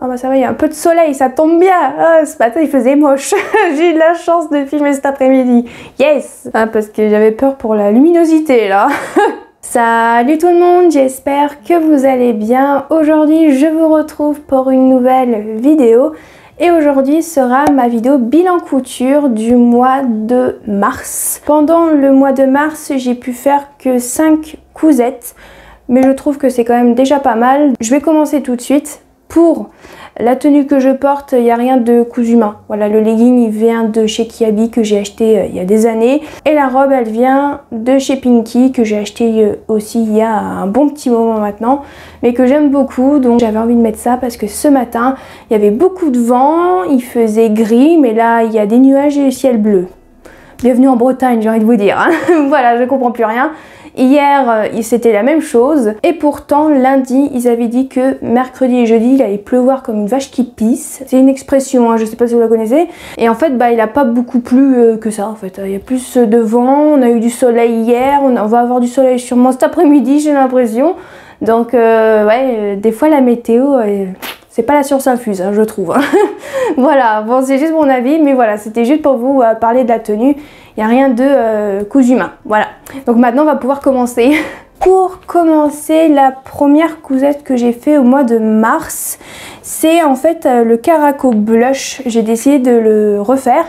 Ah bah ça va, il y a un peu de soleil, ça tombe bien. Ah, ce matin il faisait moche. J'ai eu de la chance de filmer cet après-midi. Yes. Ah, parce que j'avais peur pour la luminosité là. Salut tout le monde, j'espère que vous allez bien. Aujourd'hui je vous retrouve pour une nouvelle vidéo. Et aujourd'hui sera ma vidéo bilan couture du mois de mars. Pendant le mois de mars, j'ai pu faire que 5 cousettes. Mais je trouve que c'est quand même déjà pas mal. Je vais commencer tout de suite. Pour la tenue que je porte, il n'y a rien de cousu main. Voilà, le legging il vient de chez Kiabi que j'ai acheté il y a des années. Et la robe elle vient de chez Pinky que j'ai acheté aussi il y a un bon petit moment maintenant. Mais que j'aime beaucoup, donc j'avais envie de mettre ça parce que ce matin il y avait beaucoup de vent, il faisait gris, mais là il y a des nuages et le ciel bleu. Bienvenue en Bretagne, j'ai envie de vous dire. Hein. Voilà, je comprends plus rien. Hier, c'était la même chose. Et pourtant, lundi, ils avaient dit que mercredi et jeudi, il allait pleuvoir comme une vache qui pisse. C'est une expression, hein, je sais pas si vous la connaissez. Et en fait, bah, il a pas beaucoup plu que ça, en fait. Il y a plus de vent, on a eu du soleil hier, on va avoir du soleil sûrement cet après-midi, j'ai l'impression. Donc, ouais, des fois, la météo... c'est pas la science infuse, hein, je trouve. Voilà, bon c'est juste mon avis, mais voilà, c'était juste pour vous parler de la tenue. Il n'y a rien de cousu main, voilà. Donc maintenant, on va pouvoir commencer. Pour commencer, la première cousette que j'ai fait au mois de mars, c'est en fait le Caraco Blush. J'ai décidé de le refaire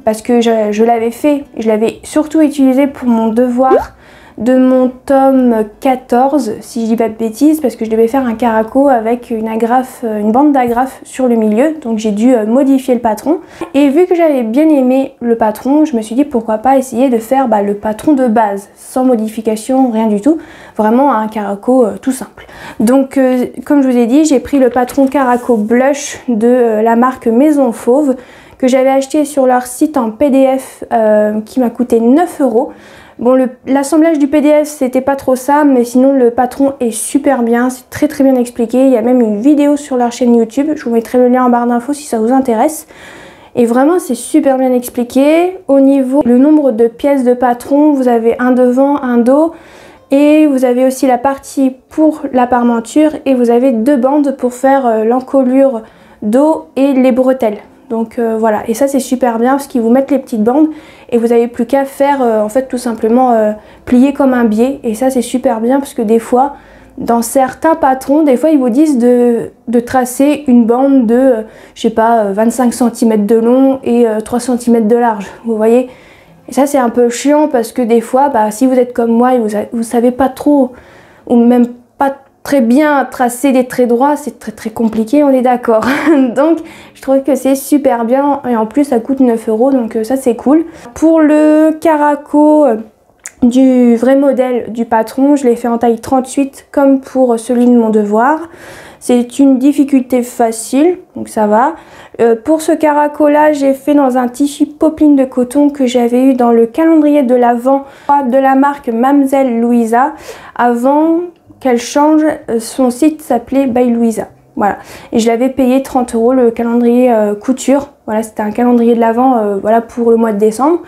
parce que je l'avais fait, je l'avais surtout utilisé pour mon devoir de mon tome 14, si je dis pas de bêtises, parce que je devais faire un caraco avec une agrafe, une bande d'agrafe sur le milieu, donc j'ai dû modifier le patron. Et vu que j'avais bien aimé le patron, je me suis dit pourquoi pas essayer de faire le patron de base, sans modification, rien du tout, vraiment un caraco tout simple. Donc comme je vous ai dit, j'ai pris le patron Caraco Blush de la marque Maison Fauve, que j'avais acheté sur leur site en PDF qui m'a coûté 9 €. Bon, l'assemblage du PDF c'était pas trop ça, mais sinon le patron est super bien, c'est très bien expliqué. Il y a même une vidéo sur leur chaîne YouTube, je vous mettrai le lien en barre d'infos si ça vous intéresse. Et vraiment c'est super bien expliqué. Au niveau le nombre de pièces de patron, vous avez un devant, un dos. Et vous avez aussi la partie pour la parmenture et vous avez deux bandes pour faire l'encolure dos et les bretelles. Donc voilà, et ça c'est super bien parce qu'ils vous mettent les petites bandes et vous n'avez plus qu'à faire en fait tout simplement plier comme un biais. Et ça c'est super bien parce que des fois, dans certains patrons, des fois ils vous disent de tracer une bande de, je sais pas, 25 cm de long et 3 cm de large, vous voyez. Et ça c'est un peu chiant parce que des fois, si vous êtes comme moi et vous savez pas trop, ou même pas très bien tracer des traits droits, c'est très compliqué, on est d'accord. Donc je trouve que c'est super bien et en plus ça coûte 9 €, donc ça c'est cool. Pour le caraco du vrai modèle du patron, je l'ai fait en taille 38 comme pour celui de mon devoir. C'est une difficulté facile, donc ça va. Pour ce caraco là, j'ai fait dans un tissu popeline de coton que j'avais eu dans le calendrier de l'Avent de la marque Mamselle Louisa avant qu'elle change. Son site s'appelait By Louisa. Voilà, et je l'avais payé 30 € le calendrier couture. Voilà, c'était un calendrier de l'Avent voilà, pour le mois de décembre.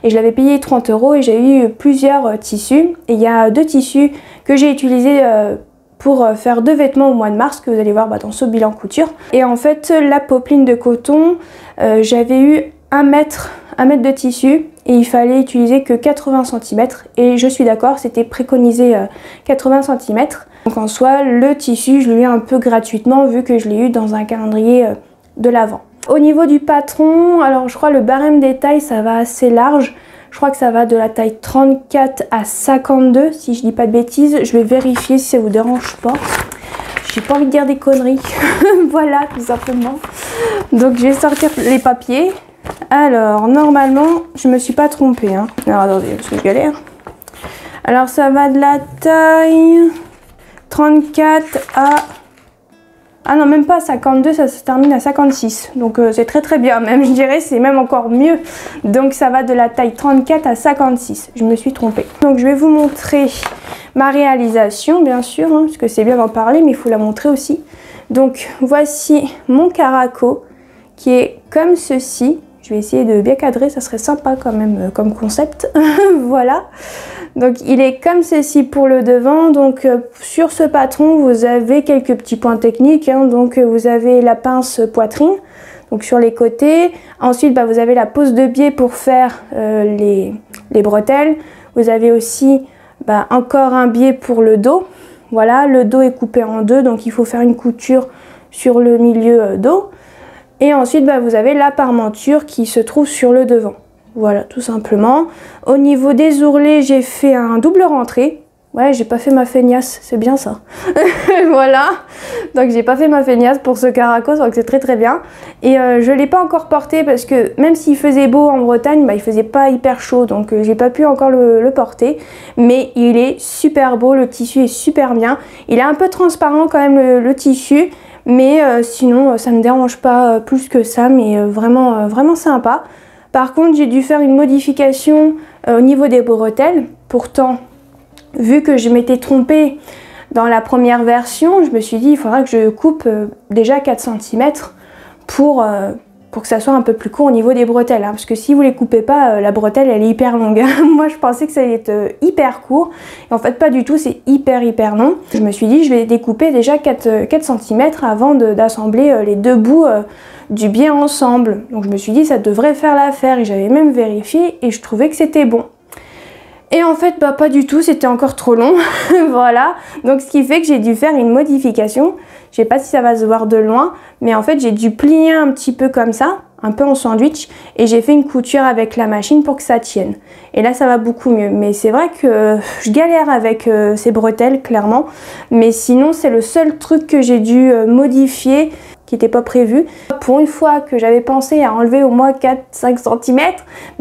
Et je l'avais payé 30 € et j'ai eu plusieurs tissus. Et il y a deux tissus que j'ai utilisés pour faire deux vêtements au mois de mars, que vous allez voir dans ce bilan couture. Et en fait, la popeline de coton, j'avais eu 1 mètre de tissu et il fallait utiliser que 80 cm. Et je suis d'accord, c'était préconisé 80 cm. Donc en soi, le tissu, je l'ai eu un peu gratuitement vu que je l'ai eu dans un calendrier de l'Avent. Au niveau du patron, alors je crois le barème des tailles, ça va assez large. Je crois que ça va de la taille 34 à 52, si je dis pas de bêtises. Je vais vérifier si ça vous dérange pas. J'ai pas envie de dire des conneries. Voilà, tout simplement. Donc je vais sortir les papiers. Alors, normalement, je me suis pas trompée. Hein. Alors, attendez, parce que je galère. Alors, ça va de la taille 34 à... Ah non, même pas à 52, ça se termine à 56. Donc, c'est très bien. Même, je dirais, c'est même encore mieux. Donc, ça va de la taille 34 à 56. Je me suis trompée. Donc, je vais vous montrer ma réalisation, bien sûr. Hein, parce que c'est bien d'en parler, mais il faut la montrer aussi. Donc, voici mon caraco qui est comme ceci. Je vais essayer de bien cadrer, ça serait sympa quand même comme concept. Voilà. Donc il est comme ceci pour le devant. Donc sur ce patron vous avez quelques petits points techniques, hein. Donc vous avez la pince poitrine, donc sur les côtés. Ensuite vous avez la pose de biais pour faire les bretelles. Vous avez aussi encore un biais pour le dos. Voilà, le dos est coupé en deux, donc il faut faire une couture sur le milieu dos. Et ensuite vous avez la parmenture qui se trouve sur le devant. Voilà, tout simplement. Au niveau des ourlets, j'ai fait un double rentré. Ouais, j'ai pas fait ma feignasse, c'est bien ça. Voilà, donc j'ai pas fait ma feignasse pour ce caraco, donc c'est très bien. Et je l'ai pas encore porté parce que même s'il faisait beau en Bretagne, il faisait pas hyper chaud, donc j'ai pas pu encore le porter. Mais il est super beau, le tissu est super bien. Il est un peu transparent quand même le tissu, mais sinon ça me dérange pas plus que ça, mais vraiment sympa. Par contre, j'ai dû faire une modification au niveau des bretelles. Pourtant, vu que je m'étais trompée dans la première version, je me suis dit il faudra que je coupe déjà 4 cm pour que ça soit un peu plus court au niveau des bretelles. Hein, parce que si vous les coupez pas, la bretelle elle est hyper longue. Moi je pensais que ça allait être hyper court. Et en fait pas du tout, c'est hyper long. Je me suis dit je vais découper déjà 4 cm avant d'assembler les deux bouts du biais ensemble. Donc je me suis dit ça devrait faire l'affaire et j'avais même vérifié et je trouvais que c'était bon. Et en fait pas du tout, c'était encore trop long. Voilà, donc ce qui fait que j'ai dû faire une modification. Je sais pas si ça va se voir de loin, mais en fait j'ai dû plier un petit peu comme ça, un peu en sandwich, et j'ai fait une couture avec la machine pour que ça tienne. Et là ça va beaucoup mieux, mais c'est vrai que je galère avec ces bretelles clairement, mais sinon c'est le seul truc que j'ai dû modifier qui n'était pas prévu. Pour une fois que j'avais pensé à enlever au moins 4-5 cm,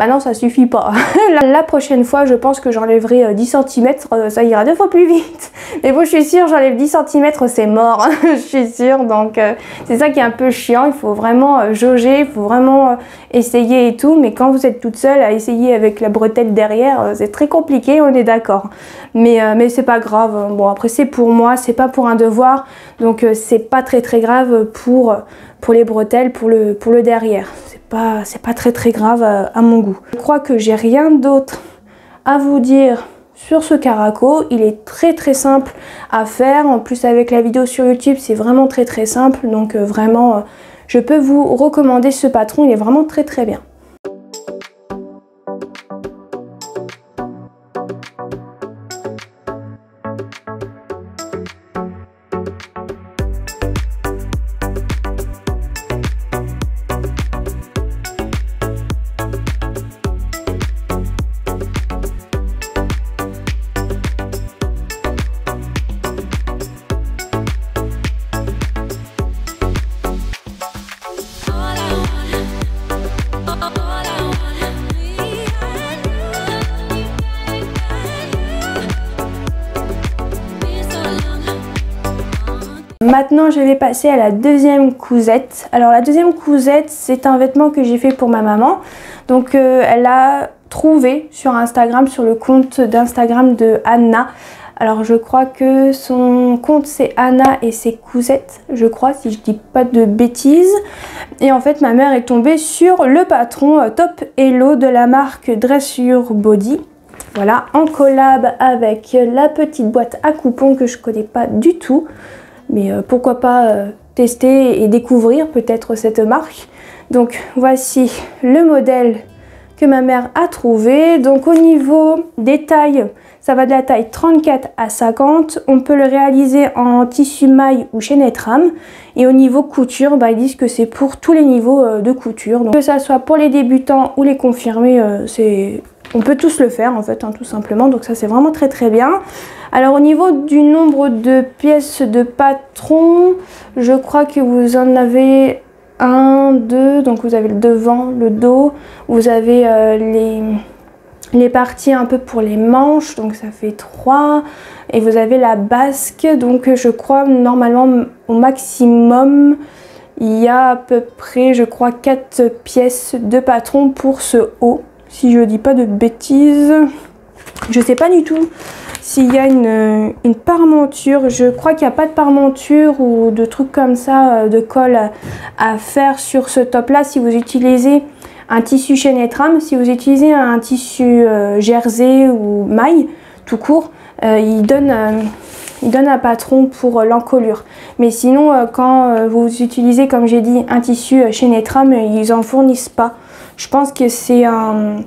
non ça suffit pas. La prochaine fois je pense que j'enlèverai 10 cm, ça ira 2 fois plus vite. Mais bon je suis sûre j'enlève 10 cm c'est mort, je suis sûre, donc c'est ça qui est un peu chiant, il faut vraiment jauger, il faut vraiment essayer et tout, mais quand vous êtes toute seule à essayer avec la bretelle derrière, c'est très compliqué, on est d'accord. Mais c'est pas grave, bon après c'est pour moi, c'est pas pour un devoir, donc c'est pas très grave pour les bretelles, pour le derrière. C'est pas très grave à mon goût. Je crois que j'ai rien d'autre à vous dire sur ce caraco. Il est très simple à faire. En plus avec la vidéo sur YouTube, c'est vraiment très simple. Donc vraiment, je peux vous recommander ce patron. Il est vraiment très bien. Maintenant je vais passer à la deuxième cousette. Alors la deuxième cousette, c'est un vêtement que j'ai fait pour ma maman. Donc elle a trouvé sur Instagram, sur le compte d'Instagram de Anna. Alors je crois que son compte c'est Anna et ses cousettes, je crois, si je dis pas de bêtises. Et en fait ma mère est tombée sur le patron Top Hello de la marque Dressure Body. Voilà, en collab avec la petite boîte à coupons que je connais pas du tout. Mais pourquoi pas tester et découvrir peut-être cette marque. Donc voici le modèle que ma mère a trouvé. Donc au niveau des tailles, ça va de la taille 34 à 50. On peut le réaliser en tissu maille ou chaînette rame. Et au niveau couture, ils disent que c'est pour tous les niveaux de couture. Donc, que ça soit pour les débutants ou les confirmés, on peut tous le faire en fait, tout simplement. Donc ça c'est vraiment très bien. Alors au niveau du nombre de pièces de patron, je crois que vous en avez 1, 2, donc vous avez le devant, le dos, vous avez les parties un peu pour les manches, donc ça fait 3, et vous avez la basque, donc je crois normalement au maximum il y a à peu près je crois 4 pièces de patron pour ce haut, si je dis pas de bêtises. Je sais pas du tout s'il y a une parmenture. Je crois qu'il n'y a pas de parmenture ou de trucs comme ça, de colle à faire sur ce top là si vous utilisez un tissu chaînette rame. Si vous utilisez un tissu jersey ou maille, tout court, il donne un patron pour l'encolure. Mais sinon, quand vous utilisez, comme j'ai dit, un tissu chez Netram, ils en fournissent pas. Je pense que c'est un...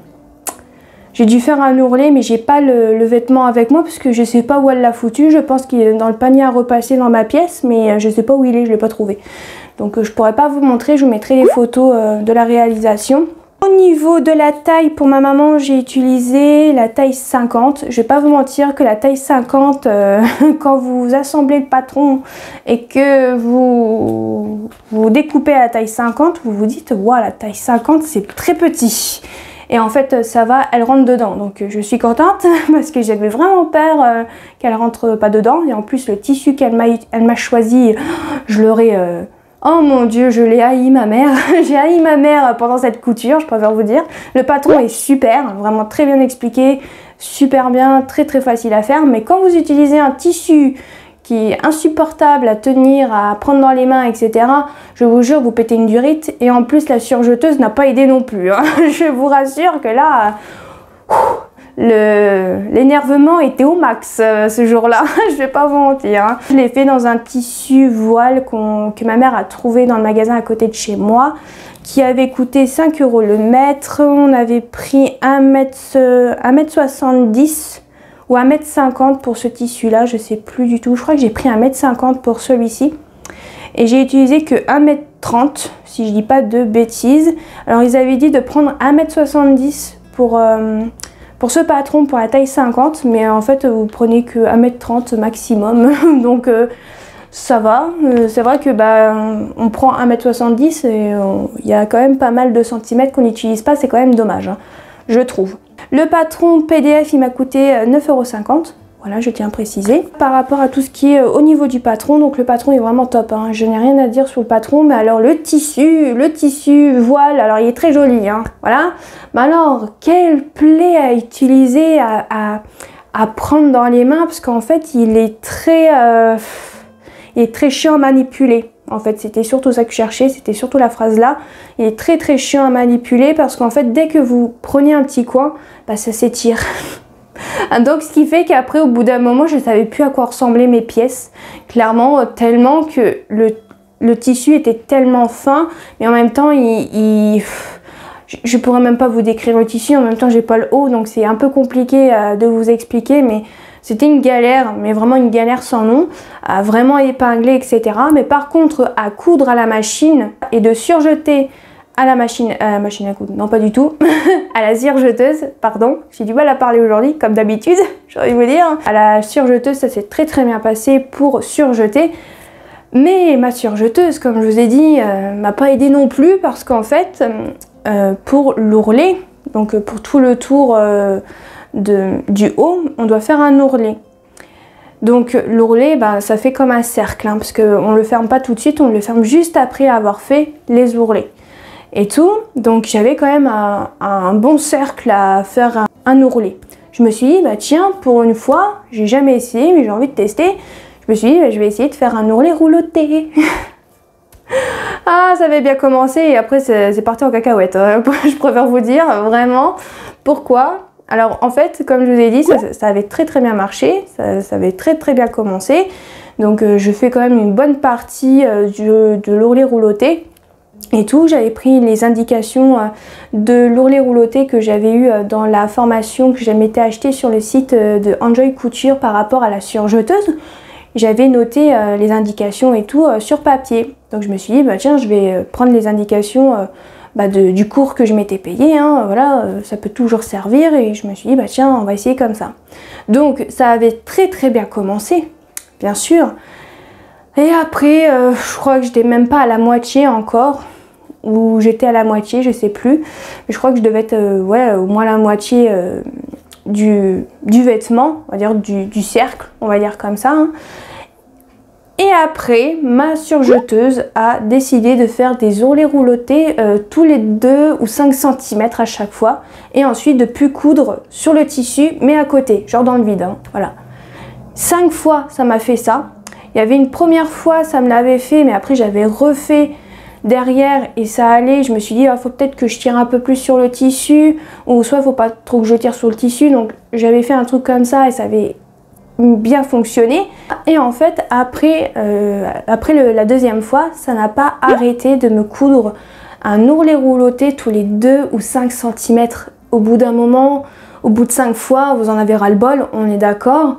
J'ai dû faire un ourlet, mais j'ai pas le vêtement avec moi parce que je sais pas où elle l'a foutu. Je pense qu'il est dans le panier à repasser dans ma pièce, mais je sais pas où il est, je l'ai pas trouvé. Donc je pourrais pas vous montrer, je vous mettrai les photos de la réalisation. Au niveau de la taille, pour ma maman, j'ai utilisé la taille 50. Je vais pas vous mentir que la taille 50, quand vous assemblez le patron et que vous découpez à la taille 50, vous vous dites, waouh, la taille 50, c'est très petit. Et en fait, ça va, elle rentre dedans. Donc je suis contente parce que j'avais vraiment peur qu'elle rentre pas dedans. Et en plus, le tissu qu'elle m'a choisi, je l'aurais... Oh mon Dieu, je l'ai haï ma mère. J'ai haï ma mère pendant cette couture, je préfère vous dire. Le patron est super, vraiment très bien expliqué, super bien, très facile à faire. Mais quand vous utilisez un tissu qui est insupportable à tenir, à prendre dans les mains, etc., je vous jure, vous pétez une durite. Et en plus, la surjeteuse n'a pas aidé non plus. Hein. Je vous rassure que là... l'énervement était au max ce jour-là, je vais pas vous mentir. Hein. Je l'ai fait dans un tissu voile que ma mère a trouvé dans le magasin à côté de chez moi, qui avait coûté 5 € le mètre. On avait pris 1m70 ou 1m50 pour ce tissu-là, je sais plus du tout. Je crois que j'ai pris 1m50 pour celui-ci. Et j'ai utilisé que 1m30, si je dis pas de bêtises. Alors ils avaient dit de prendre 1m70 pour ce patron, pour la taille 50, mais en fait vous prenez que 1m30 maximum, donc ça va. C'est vrai que on prend 1m70 et il y a quand même pas mal de centimètres qu'on n'utilise pas, c'est quand même dommage, hein, je trouve. Le patron PDF, il m'a coûté 9,50 €. Voilà, je tiens à préciser. Par rapport à tout ce qui est au niveau du patron, donc le patron est vraiment top, hein. Je n'ai rien à dire sur le patron, mais alors le tissu voile, alors il est très joli, hein. Voilà. Mais alors, quelle plaie à utiliser, à prendre dans les mains, parce qu'en fait, il est très chiant à manipuler. En fait, c'était surtout ça que je cherchais, c'était surtout la phrase là. Il est très chiant à manipuler, parce qu'en fait, dès que vous prenez un petit coin, ça s'étire. Donc ce qui fait qu'après au bout d'un moment je ne savais plus à quoi ressemblaient mes pièces, clairement, tellement que le tissu était tellement fin, mais en même temps je pourrais même pas vous décrire le tissu, en même temps j'ai pas le haut, donc c'est un peu compliqué de vous expliquer, mais c'était une galère, mais vraiment une galère sans nom, à vraiment épingler, etc. Mais par contre à coudre à la machine et de surjeter à la machine à coudre, non pas du tout, à la surjeteuse, pardon, j'ai du mal à parler aujourd'hui, comme d'habitude, j'ai envie de vous dire. À la surjeteuse, ça s'est très bien passé pour surjeter, mais ma surjeteuse, comme je vous ai dit, m'a pas aidé non plus, parce qu'en fait, pour l'ourlet, donc pour tout le tour du haut, on doit faire un ourlet. Donc l'ourlet, ça fait comme un cercle, hein, parce qu'on ne le ferme pas tout de suite, on le ferme juste après avoir fait les ourlets. Et tout, donc j'avais quand même un bon cercle à faire un ourlet. Je me suis dit, tiens, pour une fois, j'ai jamais essayé, mais j'ai envie de tester. Je me suis dit, je vais essayer de faire un ourlet rouloté. Ah, ça avait bien commencé et après c'est parti en cacahuète, hein, je préfère vous dire, vraiment. Pourquoi? Alors en fait, comme je vous ai dit, ça avait très bien marché, ça avait très bien commencé. Donc je fais quand même une bonne partie de l'ourlet rouloté. Et tout, j'avais pris les indications de l'ourlet rouloté que j'avais eu dans la formation que je m'étais achetée sur le site de Enjoy Couture par rapport à la surjeteuse. J'avais noté les indications et tout sur papier. Donc je me suis dit, tiens, je vais prendre les indications du cours que je m'étais payé, hein, voilà, ça peut toujours servir. Et je me suis dit, tiens, on va essayer comme ça. Donc ça avait très bien commencé, bien sûr. Et après, je crois que j'étais même pas à la moitié encore, ou j'étais à la moitié, je sais plus. Mais je crois que je devais être au moins la moitié du vêtement, on va dire du cercle, on va dire comme ça. Hein. Et après, ma surjeteuse a décidé de faire des ourlets roulotés tous les 2 ou 5 cm à chaque fois. Et ensuite de plus coudre sur le tissu, mais à côté, genre dans le vide. Hein, voilà. 5 fois, ça m'a fait ça. Il y avait une première fois, ça me l'avait fait, mais après j'avais refait derrière et ça allait. Je me suis dit, faut peut-être que je tire un peu plus sur le tissu, ou soit faut pas trop que je tire sur le tissu. Donc j'avais fait un truc comme ça et ça avait bien fonctionné. Et en fait, après la deuxième fois, ça n'a pas arrêté de me coudre un ourlet rouloté tous les 2 ou 5 cm. Au bout d'un moment, au bout de 5 fois, vous en avez ras-le-bol, on est d'accord.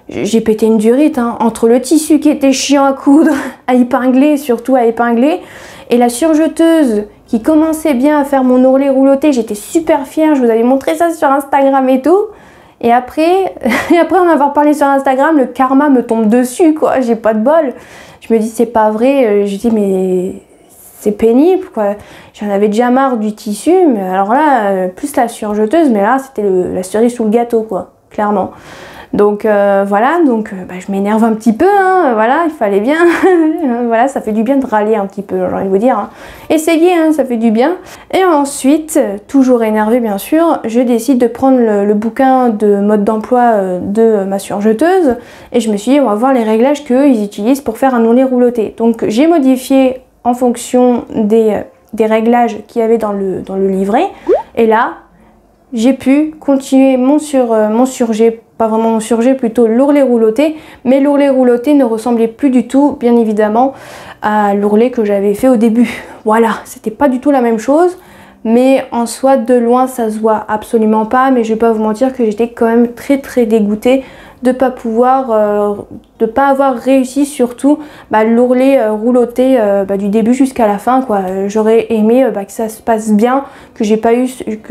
J'ai pété une durite, hein, entre le tissu qui était chiant à coudre, à épingler, surtout à épingler, et la surjeteuse qui commençait bien à faire mon ourlet rouloté. J'étais super fière, je vous avais montré ça sur Instagram et tout. Et après en avoir parlé sur Instagram, le karma me tombe dessus, quoi. J'ai pas de bol. Je me dis, c'est pas vrai. Je dis, mais c'est pénible, quoi. J'en avais déjà marre du tissu, mais alors là, plus la surjeteuse, mais là, c'était la cerise sous le gâteau, quoi, clairement. Donc voilà, donc je m'énerve un petit peu, hein, voilà, il fallait bien, voilà, ça fait du bien de râler un petit peu, j'ai envie de vous dire, hein. Essayez, hein, ça fait du bien. Et ensuite, toujours énervée bien sûr, je décide de prendre le bouquin de mode d'emploi de ma surjeteuse, et je me suis dit, on va voir les réglages qu'ils utilisent pour faire un ourlet rouloté. Donc j'ai modifié en fonction des réglages qu'il y avait dans le livret, et là, j'ai pu continuer mon surjet, pas vraiment mon surjet, plutôt l'ourlet rouloté, mais l'ourlet rouloté ne ressemblait plus du tout, bien évidemment, à l'ourlet que j'avais fait au début. Voilà, c'était pas du tout la même chose, mais en soi, de loin, ça se voit absolument pas, mais je vais pas vous mentir que j'étais quand même très dégoûtée de pas avoir réussi surtout l'ourlet rouloté du début jusqu'à la fin, quoi. J'aurais aimé que ça se passe bien, que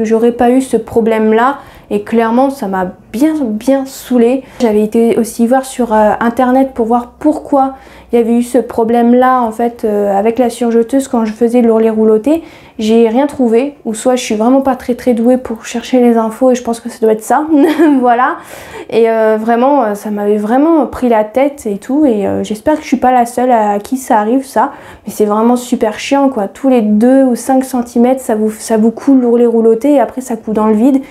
j'aurais pas eu ce problème là, et clairement ça m'a bien saoulée. J'avais été aussi voir sur internet pour voir pourquoi il y avait eu ce problème là en fait avec la surjeteuse quand je faisais l'ourlet rouloté. J'ai rien trouvé, ou soit je suis vraiment pas très douée pour chercher les infos et je pense que ça doit être ça. Voilà, et vraiment ça m'avait vraiment pris la tête et tout, et j'espère que je suis pas la seule à qui ça arrive ça, mais c'est vraiment super chiant, quoi. Tous les 2 ou 5 cm ça vous coule l'ourlet rouloté et après ça coule dans le vide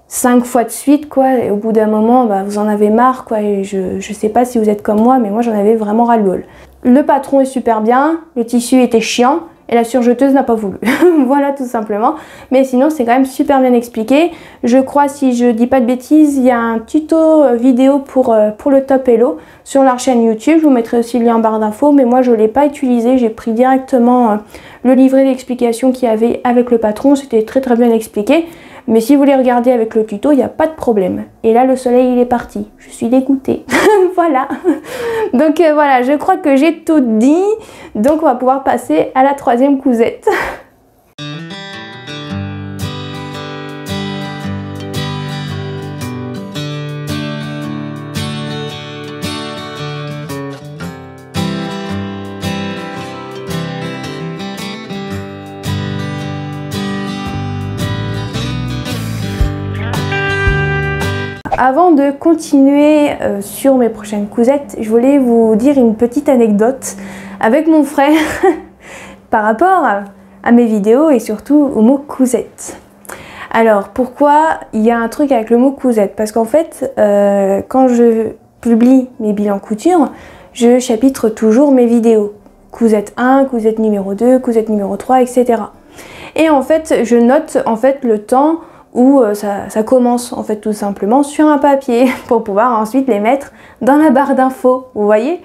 5 fois de suite, quoi, et au bout d'un moment vous en avez marre, quoi. Et je sais pas si vous êtes comme moi, mais moi j'en avais vraiment ras-le-bol. Le patron est super bien, le tissu était chiant et la surjeteuse n'a pas voulu. Voilà, tout simplement. Mais sinon c'est quand même super bien expliqué. Je crois, si je dis pas de bêtises, il y a un tuto vidéo pour le top hello sur leur chaîne YouTube. Je vous mettrai aussi le lien en barre d'infos, mais moi je l'ai pas utilisé, j'ai pris directement le livret d'explication qu'il y avait avec le patron. C'était très bien expliqué. Mais si vous voulez regarder avec le tuto, il n'y a pas de problème. Et là, le soleil, il est parti. Je suis dégoûtée. Voilà. Donc voilà, je crois que j'ai tout dit. Donc on va pouvoir passer à la 3e cousette. Avant de continuer sur mes prochaines cousettes, je voulais vous dire une petite anecdote avec mon frère par rapport à mes vidéos et surtout au mot cousette. Alors pourquoi il y a un truc avec le mot cousette? Parce qu'en fait, quand je publie mes bilans couture, je chapitre toujours mes vidéos. Cousette 1, cousette numéro 2, cousette numéro 3, etc. Et en fait, je note en fait le temps où ça commence, en fait, tout simplement sur un papier pour pouvoir ensuite les mettre dans la barre d'infos, vous voyez.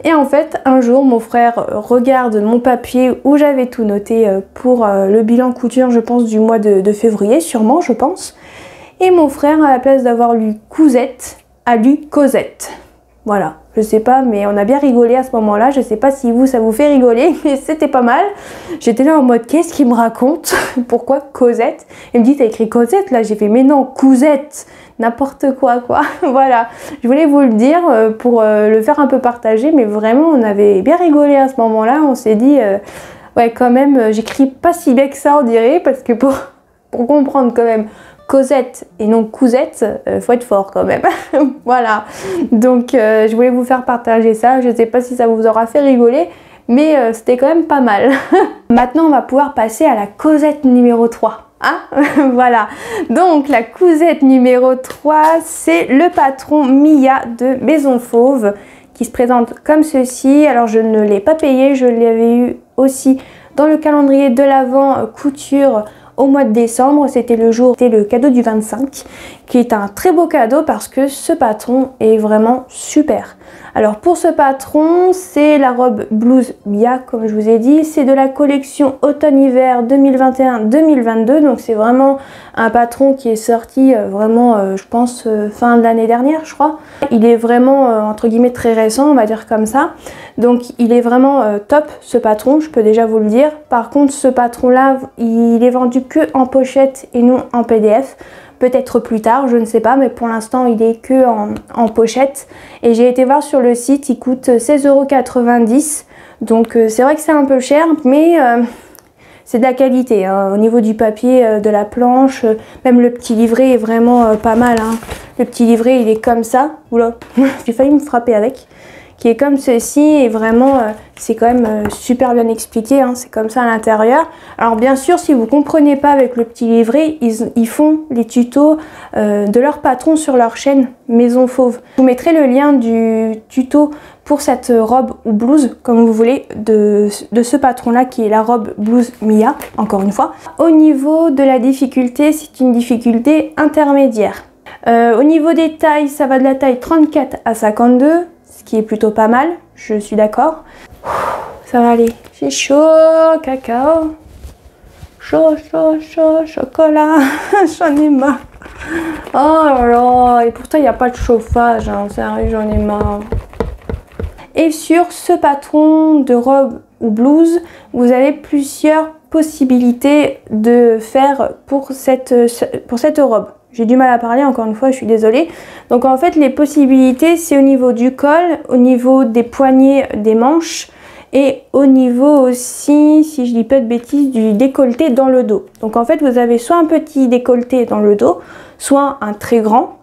Et en fait, un jour, mon frère regarde mon papier où j'avais tout noté pour le bilan couture, je pense, du mois de février, sûrement, je pense. Et mon frère, à la place d'avoir lu cousette, a lu Cosette. Voilà, je sais pas, mais on a bien rigolé à ce moment-là. Je sais pas si vous, ça vous fait rigoler, mais c'était pas mal. J'étais là en mode, qu'est-ce qu'il me raconte? Pourquoi Cosette? Il me dit, t'as écrit Cosette là? J'ai fait, mais non, cousette, n'importe quoi, quoi. Voilà, je voulais vous le dire pour le faire un peu partager, mais vraiment, on avait bien rigolé à ce moment-là. On s'est dit, ouais, quand même, j'écris pas si bien que ça, on dirait, parce que pour comprendre quand même Cosette et non cousette, faut être fort quand même. Voilà, donc je voulais vous faire partager ça. Je sais pas si ça vous aura fait rigoler, mais c'était quand même pas mal. Maintenant on va pouvoir passer à la Cosette numéro 3, hein. Voilà, donc la cousette numéro 3, c'est le patron Mia de Maison Fauve qui se présente comme ceci. Alors je ne l'ai pas payé, je l'avais eu aussi dans le calendrier de l'Avent couture au mois de décembre. C'était le cadeau du 25, qui est un très beau cadeau parce que ce patron est vraiment super. Alors pour ce patron, c'est la robe blouse Mia, comme je vous ai dit. C'est de la collection automne-hiver 2021-2022. Donc c'est vraiment un patron qui est sorti vraiment, je pense, fin de l'année dernière, je crois. Il est vraiment, entre guillemets, très récent, on va dire comme ça. Donc il est vraiment top, ce patron, je peux déjà vous le dire. Par contre, ce patron-là, il est vendu que en pochette et non en PDF. Peut-être plus tard, je ne sais pas, mais pour l'instant il est que en pochette. Et j'ai été voir sur le site, il coûte 16,90 €. Donc c'est vrai que c'est un peu cher, mais c'est de la qualité, hein. Au niveau du papier, de la planche, même le petit livret est vraiment pas mal, hein. Le petit livret il est comme ça, oula, j'ai failli me frapper avec. Qui est comme ceci, et vraiment c'est quand même super bien expliqué, hein, c'est comme ça à l'intérieur. Alors bien sûr, si vous comprenez pas avec le petit livret, ils font les tutos de leur patron sur leur chaîne Maison Fauve. Je vous mettrai le lien du tuto pour cette robe ou blouse, comme vous voulez, de ce patron là qui est la robe blouse Mia, encore une fois. Au niveau de la difficulté, c'est une difficulté intermédiaire. Au niveau des tailles, ça va de la taille 34 à 52, ce qui est plutôt pas mal, je suis d'accord. Ça va aller. J'ai chaud, cacao. Chaud, chaud, chaud, chocolat. J'en ai marre. Oh là là, et pourtant il n'y a pas de chauffage, hein. Sérieux, j'en ai marre. Et sur ce patron de robe ou blouse, vous avez plusieurs possibilités de faire pour cette robe. J'ai du mal à parler, encore une fois, je suis désolée. Donc en fait, les possibilités, c'est au niveau du col, au niveau des poignets des manches et au niveau aussi, si je dis pas de bêtises, du décolleté dans le dos. Donc en fait, vous avez soit un petit décolleté dans le dos, soit un très grand.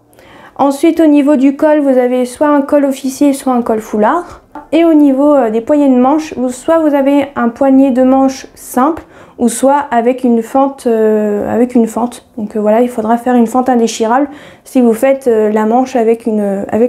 Ensuite, au niveau du col, vous avez soit un col officier, soit un col foulard. Et au niveau des poignets de manches, soit vous avez un poignet de manche simple, ou soit avec une fente. Donc voilà, il faudra faire une fente indéchirable si vous faites la manche avec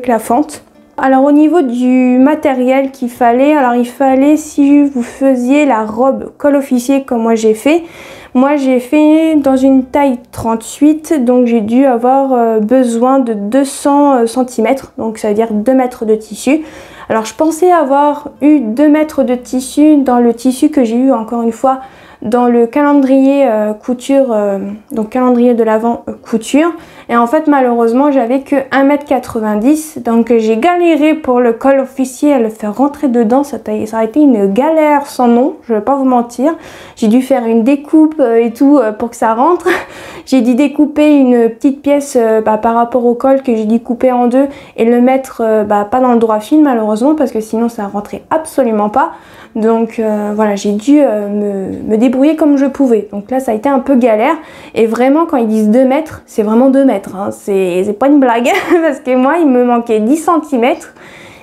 la fente. Alors au niveau du matériel qu'il fallait, alors il fallait, si vous faisiez la robe col officier comme moi j'ai fait dans une taille 38, donc j'ai dû avoir besoin de 200 cm, donc ça veut dire 2 mètres de tissu. Alors je pensais avoir eu 2 mètres de tissu dans le tissu que j'ai eu encore une fois dans le calendrier couture, donc calendrier de l'Avent couture, et en fait malheureusement j'avais que 1,90 m, donc j'ai galéré pour le col officier à le faire rentrer dedans. Ça a été une galère sans nom, je vais pas vous mentir. J'ai dû faire une découpe et tout pour que ça rentre. J'ai dû découper une petite pièce par rapport au col que j'ai dû couper en deux et le mettre pas dans le droit fil malheureusement, parce que sinon ça rentrait absolument pas. Donc voilà, j'ai dû me débrouiller comme je pouvais. Donc là ça a été un peu galère, et vraiment quand ils disent 2 mètres, c'est vraiment 2 mètres, hein. C'est pas une blague parce que moi il me manquait 10 cm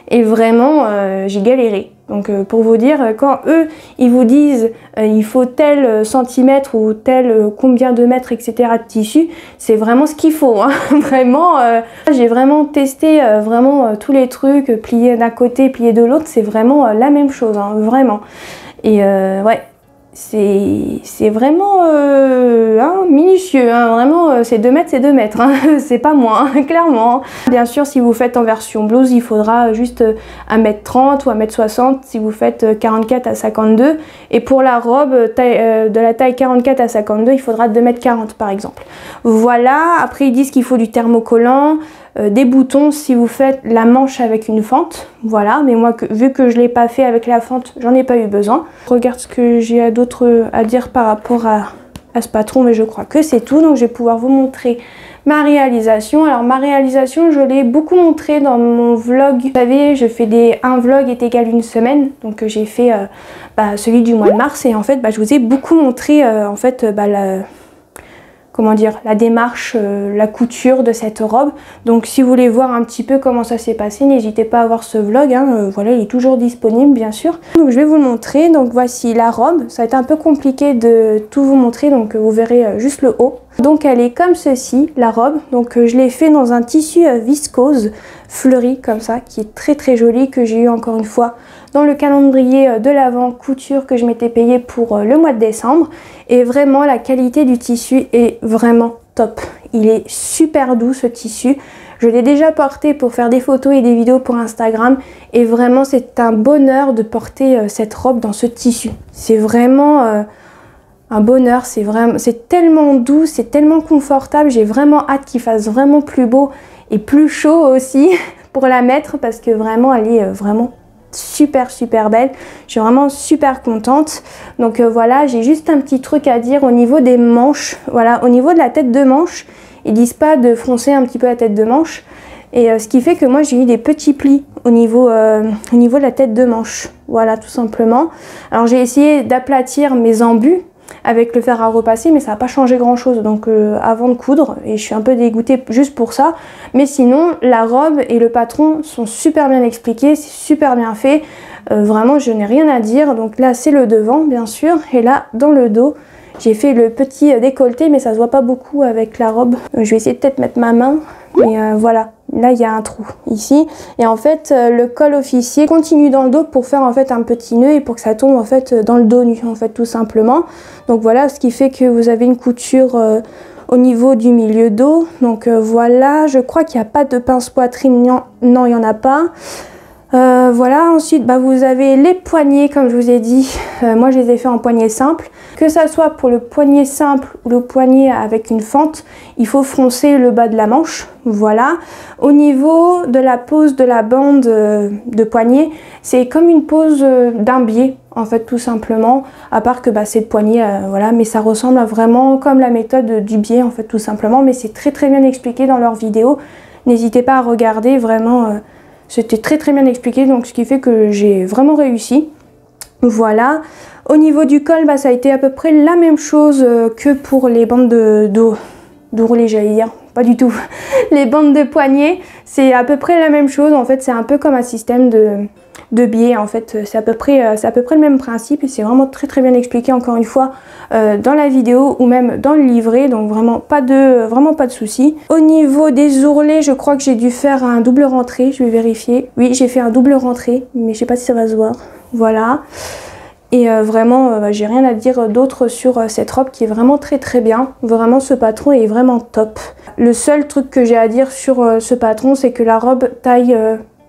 et vraiment j'ai galéré. Donc pour vous dire, quand eux ils vous disent il faut tel centimètre ou tel combien de mètres etc de tissu, c'est vraiment ce qu'il faut, hein. Vraiment j'ai vraiment testé vraiment tous les trucs, plier d'un côté, plier de l'autre, c'est vraiment la même chose, hein, vraiment. Et ouais, c'est vraiment minutieux, hein, vraiment c'est 2 mètres, c'est 2 mètres, hein, c'est pas moins, hein, clairement. Bien sûr, si vous faites en version blouse, il faudra juste 1,30 m ou 1,60 m si vous faites 44 à 52, et pour la robe de la taille 44 à 52, il faudra 2,40 m par exemple. Voilà, après ils disent qu'il faut du thermocollant, des boutons si vous faites la manche avec une fente, voilà, mais moi vu que je l'ai pas fait avec la fente, j'en ai pas eu besoin. Je regarde ce que j'ai d'autre à dire par rapport à ce patron, mais je crois que c'est tout. Donc je vais pouvoir vous montrer ma réalisation. Alors ma réalisation, je l'ai beaucoup montré dans mon vlog. Vous savez, je fais un vlog est égal une semaine, donc j'ai fait celui du mois de mars, et en fait je vous ai beaucoup montré en fait comment dire, la démarche, la couture de cette robe. Donc si vous voulez voir un petit peu comment ça s'est passé, n'hésitez pas à voir ce vlog, hein. Voilà, il est toujours disponible bien sûr. Donc je vais vous le montrer. Donc voici la robe. Ça va être un peu compliqué de tout vous montrer, donc vous verrez juste le haut. Donc elle est comme ceci, la robe. Donc je l'ai fait dans un tissu viscose fleuri comme ça, qui est très très joli, que j'ai eu encore une fois dans le calendrier de l'Avent couture que je m'étais payé pour le mois de décembre. Et vraiment la qualité du tissu est vraiment top. Il est super doux ce tissu. Je l'ai déjà porté pour faire des photos et des vidéos pour Instagram et vraiment c'est un bonheur de porter cette robe dans ce tissu. C'est vraiment un bonheur, c'est tellement doux, c'est tellement confortable. J'ai vraiment hâte qu'il fasse vraiment plus beau et plus chaud aussi pour la mettre parce que vraiment elle est vraiment super belle. Je suis vraiment super contente. Donc voilà, j'ai juste un petit truc à dire au niveau des manches. Voilà, au niveau de la tête de manche, ils disent pas de froncer un petit peu la tête de manche. Et ce qui fait que moi j'ai eu des petits plis au niveau de la tête de manche. Voilà, tout simplement. Alors j'ai essayé d'aplatir mes embus avec le fer à repasser, mais ça n'a pas changé grand chose donc avant de coudre, et je suis un peu dégoûtée juste pour ça. Mais sinon la robe et le patron sont super bien expliqués, c'est super bien fait, vraiment je n'ai rien à dire. Donc là c'est le devant bien sûr, et là dans le dos j'ai fait le petit décolleté, mais ça se voit pas beaucoup avec la robe. Je vais essayer de peut-être mettre ma main, mais voilà. Là, il y a un trou ici. Et en fait, le col officier continue dans le dos pour faire en fait un petit nœud et pour que ça tombe en fait dans le dos nu, en fait, tout simplement. Donc voilà, ce qui fait que vous avez une couture au niveau du milieu dos. Donc voilà, je crois qu'il n'y a pas de pince poitrine. Non, il n'y en a pas. Voilà, ensuite vous avez les poignets comme je vous ai dit, moi je les ai fait en poignet simple. Que ça soit pour le poignet simple ou le poignet avec une fente, il faut froncer le bas de la manche, voilà. Au niveau de la pose de la bande de poignet, c'est comme une pose d'un biais en fait tout simplement, à part que c'est le poignet, voilà, mais ça ressemble à vraiment comme la méthode du biais en fait tout simplement, mais c'est très bien expliqué dans leurs vidéos, n'hésitez pas à regarder vraiment. C'était très bien expliqué, donc ce qui fait que j'ai vraiment réussi. Voilà. Au niveau du col, ça a été à peu près la même chose que pour les bandes de roulé, j'allais dire. Pas du tout. Les bandes de poignet, c'est à peu près la même chose. En fait, c'est un peu comme un système de biais. En fait, c'est à peu près le même principe et c'est vraiment très bien expliqué encore une fois dans la vidéo ou même dans le livret. Donc vraiment pas de soucis. Au niveau des ourlets, je crois que j'ai dû faire un double rentré. Je vais vérifier. Oui, j'ai fait un double rentré, mais je sais pas si ça va se voir. Voilà. Et vraiment, j'ai rien à dire d'autre sur cette robe qui est vraiment très bien. Vraiment, ce patron est vraiment top. Le seul truc que j'ai à dire sur ce patron, c'est que la robe taille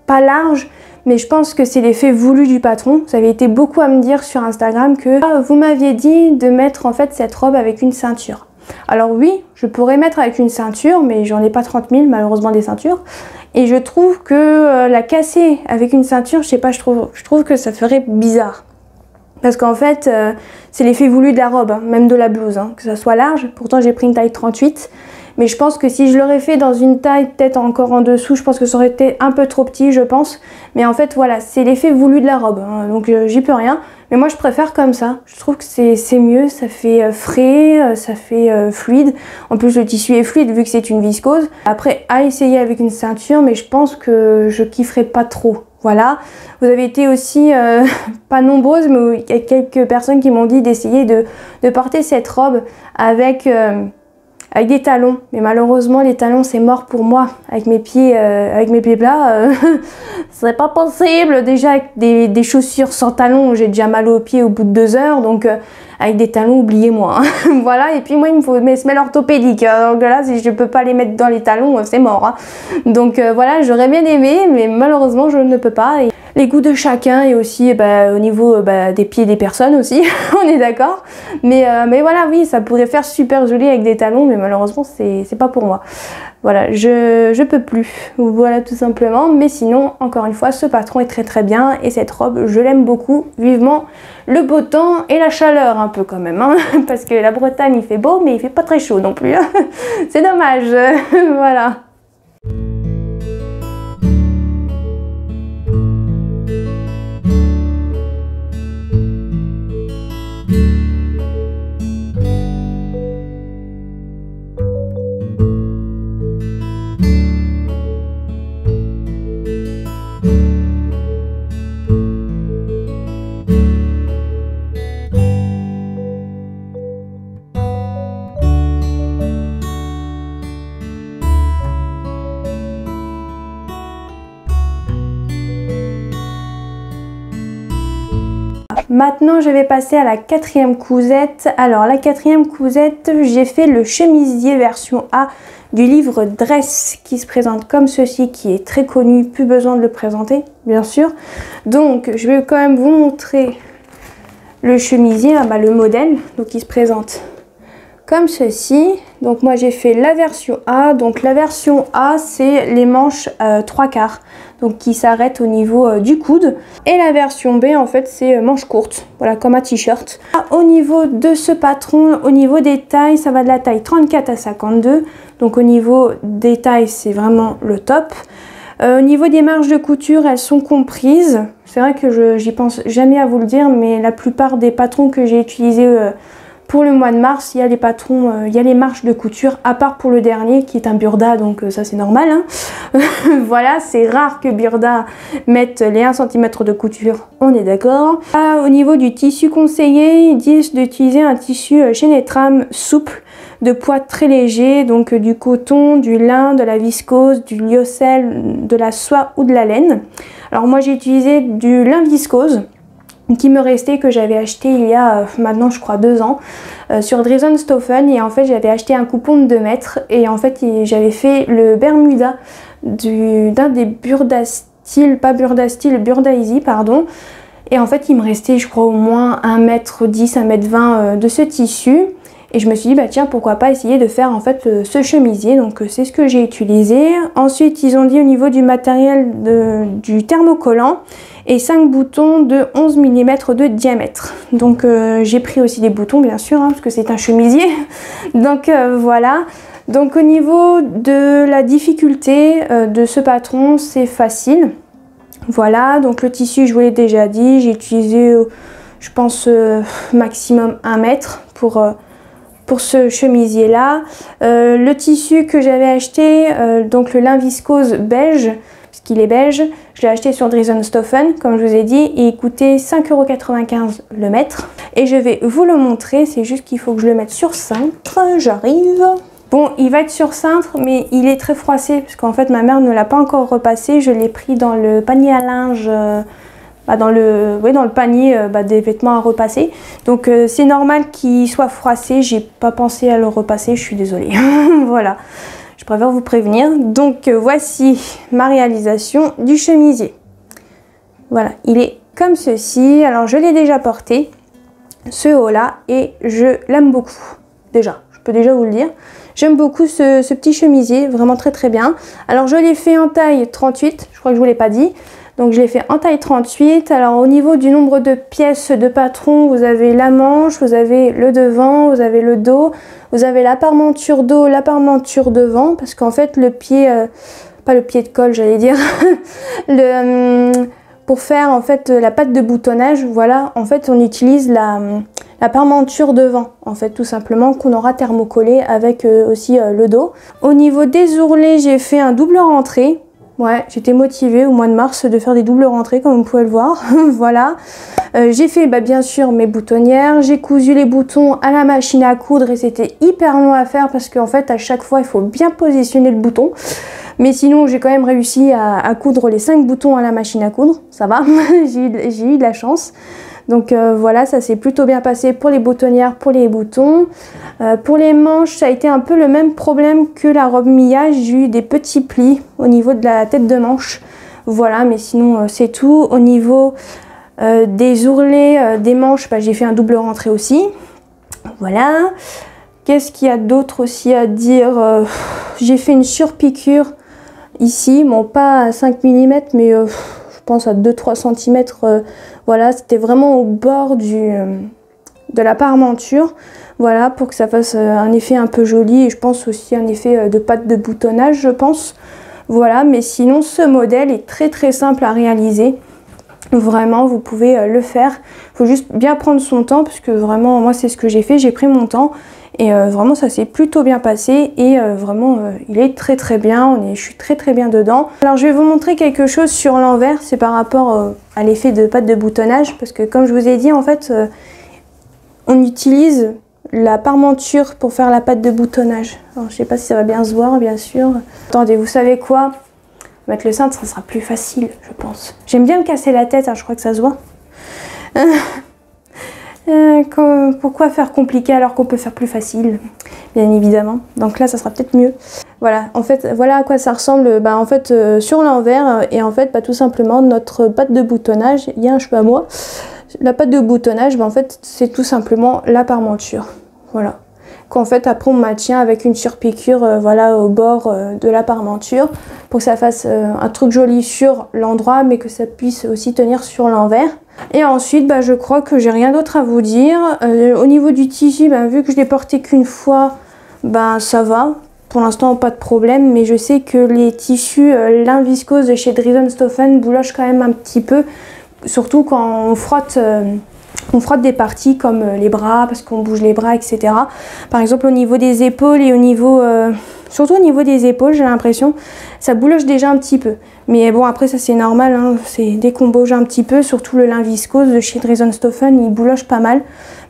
pas large, mais je pense que c'est l'effet voulu du patron. Vous avez été beaucoup à me dire sur Instagram que vous m'aviez dit de mettre en fait cette robe avec une ceinture. Alors oui, je pourrais mettre avec une ceinture, mais j'en ai pas 30 000 malheureusement des ceintures. Et je trouve que la casser avec une ceinture, je sais pas, je trouve que ça ferait bizarre. Parce qu'en fait, c'est l'effet voulu de la robe, hein, même de la blouse, hein, que ça soit large. Pourtant, j'ai pris une taille 38. Mais je pense que si je l'aurais fait dans une taille peut-être encore en dessous, je pense que ça aurait été un peu trop petit, je pense. Mais en fait, voilà, c'est l'effet voulu de la robe. Hein, donc, j'y peux rien. Mais moi, je préfère comme ça. Je trouve que c'est mieux. Ça fait frais, ça fait fluide. En plus, le tissu est fluide vu que c'est une viscose. Après, à essayer avec une ceinture, mais je pense que je kifferai pas trop. Voilà, vous avez été aussi pas nombreuses, mais il y a quelques personnes qui m'ont dit d'essayer de porter cette robe avec des talons. Mais malheureusement, les talons, c'est mort pour moi. Avec mes pieds plats, ce serait pas possible. Déjà, avec des chaussures sans talons, j'ai déjà mal aux pieds au bout de 2 heures. Donc, avec des talons, oubliez-moi. Hein. Voilà, et puis moi, il me faut mes semelles orthopédiques. Donc là, si je peux pas les mettre dans les talons, c'est mort. Hein. Donc voilà, j'aurais bien aimé, mais malheureusement, je ne peux pas. Et les goûts de chacun et aussi au niveau des pieds des personnes aussi, on est d'accord. Mais voilà, oui, ça pourrait faire super joli avec des talons, mais malheureusement, c'est pas pour moi. Voilà, je peux plus. Voilà, tout simplement. Mais sinon, encore une fois, ce patron est très bien et cette robe, je l'aime beaucoup. Vivement le beau temps et la chaleur un peu quand même, hein, parce que la Bretagne, il fait beau, mais il fait pas très chaud non plus. Hein. C'est dommage. Voilà. Maintenant, je vais passer à la quatrième cousette. Alors, la quatrième cousette, j'ai fait le chemisier version A du livre Dress qui se présente comme ceci, qui est très connu, plus besoin de le présenter, bien sûr. Donc, je vais quand même vous montrer le chemisier, le modèle, donc il se présente comme ceci. Donc moi j'ai fait la version A. Donc la version A, c'est les manches 3/4, donc qui s'arrêtent au niveau du coude. Et la version B, en fait, c'est manches courtes, voilà, comme un t-shirt. Au niveau de ce patron, au niveau des tailles, ça va de la taille 34 à 52. Donc au niveau des tailles, c'est vraiment le top. Au niveau des marges de couture, elles sont comprises. C'est vrai que j'y pense jamais à vous le dire, mais la plupart des patrons que j'ai utilisés pour le mois de mars, il y a les patrons, il y a les marges de couture, à part pour le dernier qui est un Burda, donc ça c'est normal. Hein. Voilà, c'est rare que Burda mette les 1 cm de couture, on est d'accord. Au niveau du tissu conseillé, ils disent d'utiliser un tissu Chenetram souple, de poids très léger, donc du coton, du lin, de la viscose, du lyocell, de la soie ou de la laine. Alors moi j'ai utilisé du lin viscose qui me restait, que j'avais acheté il y a maintenant je crois 2 ans sur Dresden-Stoffen, et en fait j'avais acheté un coupon de 2 mètres et en fait j'avais fait le Bermuda d'un des Burda Style, pas Burda Style, Burda Easy pardon, et en fait il me restait je crois au moins 1,10 m, 1,20 m de ce tissu. Et je me suis dit, bah tiens, pourquoi pas essayer de faire en fait ce chemisier. Donc c'est ce que j'ai utilisé. Ensuite, ils ont dit au niveau du matériel du thermocollant et 5 boutons de 11 mm de diamètre. Donc j'ai pris aussi des boutons, bien sûr, hein, parce que c'est un chemisier. Donc voilà. Donc au niveau de la difficulté de ce patron, c'est facile. Voilà, donc le tissu, je vous l'ai déjà dit, j'ai utilisé, je pense, maximum 1 mètre pour ce chemisier là. Le tissu que j'avais acheté, donc le lin viscose beige, puisqu'il est beige, je l'ai acheté sur Dresden-Stoffen comme je vous ai dit, et il coûtait 5,95 € le mètre. Et je vais vous le montrer, c'est juste qu'il faut que je le mette sur cintre, j'arrive. Bon, il va être sur cintre, mais il est très froissé, parce qu'en fait ma mère ne l'a pas encore repassé, je l'ai pris dans le panier à linge, dans le panier des vêtements à repasser. Donc c'est normal qu'il soit froissé, j'ai pas pensé à le repasser, je suis désolée. Voilà, je préfère vous prévenir. Donc voici ma réalisation du chemisier. Voilà, il est comme ceci. Alors je l'ai déjà porté, ce haut là, et je l'aime beaucoup. Déjà, je peux déjà vous le dire. J'aime beaucoup ce petit chemisier, vraiment très très bien. Alors je l'ai fait en taille 38, je crois que je vous l'ai pas dit. Donc je l'ai fait en taille 38. Alors au niveau du nombre de pièces de patron, vous avez la manche, vous avez le devant, vous avez le dos, vous avez la parmenture dos, la parmenture devant, parce qu'en fait le pied, pas le pied de colle j'allais dire, pour faire en fait la patte de boutonnage, voilà, en fait on utilise la parmenture devant, en fait tout simplement, qu'on aura thermocollé avec aussi le dos. Au niveau des ourlets, j'ai fait un double rentrée. Ouais, j'étais motivée au mois de mars de faire des doubles rentrées, comme vous pouvez le voir. Voilà. J'ai fait bien sûr mes boutonnières. J'ai cousu les boutons à la machine à coudre et c'était hyper long à faire parce qu'en fait à chaque fois il faut bien positionner le bouton. Mais sinon j'ai quand même réussi à coudre les 5 boutons à la machine à coudre. Ça va, j'ai eu de la chance. Donc voilà, ça s'est plutôt bien passé pour les boutonnières, pour les boutons. Pour les manches, ça a été un peu le même problème que la robe Mia. J'ai eu des petits plis au niveau de la tête de manche. Voilà, mais sinon c'est tout. Au niveau des ourlets, des manches, j'ai fait un double rentrée aussi. Voilà. Qu'est-ce qu'il y a d'autre aussi à dire? J'ai fait une surpiqûre ici. Bon, pas à 5 mm, mais je pense à 2-3 cm. Voilà, c'était vraiment au bord de la parmenture. Voilà, pour que ça fasse un effet un peu joli, et je pense aussi un effet de patte de boutonnage, je pense. Voilà, mais sinon ce modèle est très très simple à réaliser. Vraiment, vous pouvez le faire. Il faut juste bien prendre son temps, parce que vraiment, moi c'est ce que j'ai fait, j'ai pris mon temps. Et vraiment ça s'est plutôt bien passé, et vraiment il est très très bien, je suis très très bien dedans. Alors je vais vous montrer quelque chose sur l'envers, c'est par rapport à l'effet de patte de boutonnage, parce que comme je vous ai dit en fait, on utilise la parmenture pour faire la patte de boutonnage. Alors je sais pas si ça va bien se voir, bien sûr. Attendez, vous savez quoi? Mettre le cintre, ça sera plus facile, je pense. J'aime bien me casser la tête, hein, je crois que ça se voit. Pourquoi faire compliqué alors qu'on peut faire plus facile, bien évidemment. Donc là, ça sera peut-être mieux. Voilà, en fait, voilà à quoi ça ressemble. Bah, en fait, sur l'envers, et en fait, bah, tout simplement, notre patte de boutonnage, il y a un cheveu à moi. La patte de boutonnage, bah, en fait, c'est tout simplement la parmenture. Voilà. Qu'en fait, après, on maintient avec une surpiqûre, voilà, au bord de la parmenture, pour que ça fasse un truc joli sur l'endroit, mais que ça puisse aussi tenir sur l'envers. Et ensuite, bah, je crois que j'ai rien d'autre à vous dire. Au niveau du tissu, bah, vu que je l'ai porté qu'une fois, bah, ça va. Pour l'instant, pas de problème, mais je sais que les tissus lin viscose de chez Dries & boulochent quand même un petit peu, surtout quand on frotte des parties comme les bras, parce qu'on bouge les bras, etc. Par exemple, au niveau des épaules et au niveau... surtout au niveau des épaules, j'ai l'impression, ça bouloche déjà un petit peu. Mais bon, après, ça c'est normal, hein, c'est dès qu'on bouge un petit peu, surtout le lin viscose de chez Dries & il bouloche pas mal.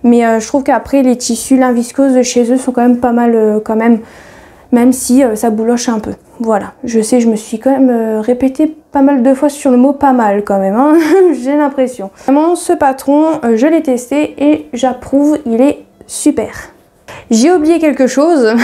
Mais je trouve qu'après, les tissus lin viscose de chez eux sont quand même pas mal, quand même si ça bouloche un peu. Voilà, je sais, je me suis quand même répété pas mal de fois sur le mot pas mal quand même, hein. J'ai l'impression. Vraiment, ce patron, je l'ai testé et j'approuve, il est super. J'ai oublié quelque chose.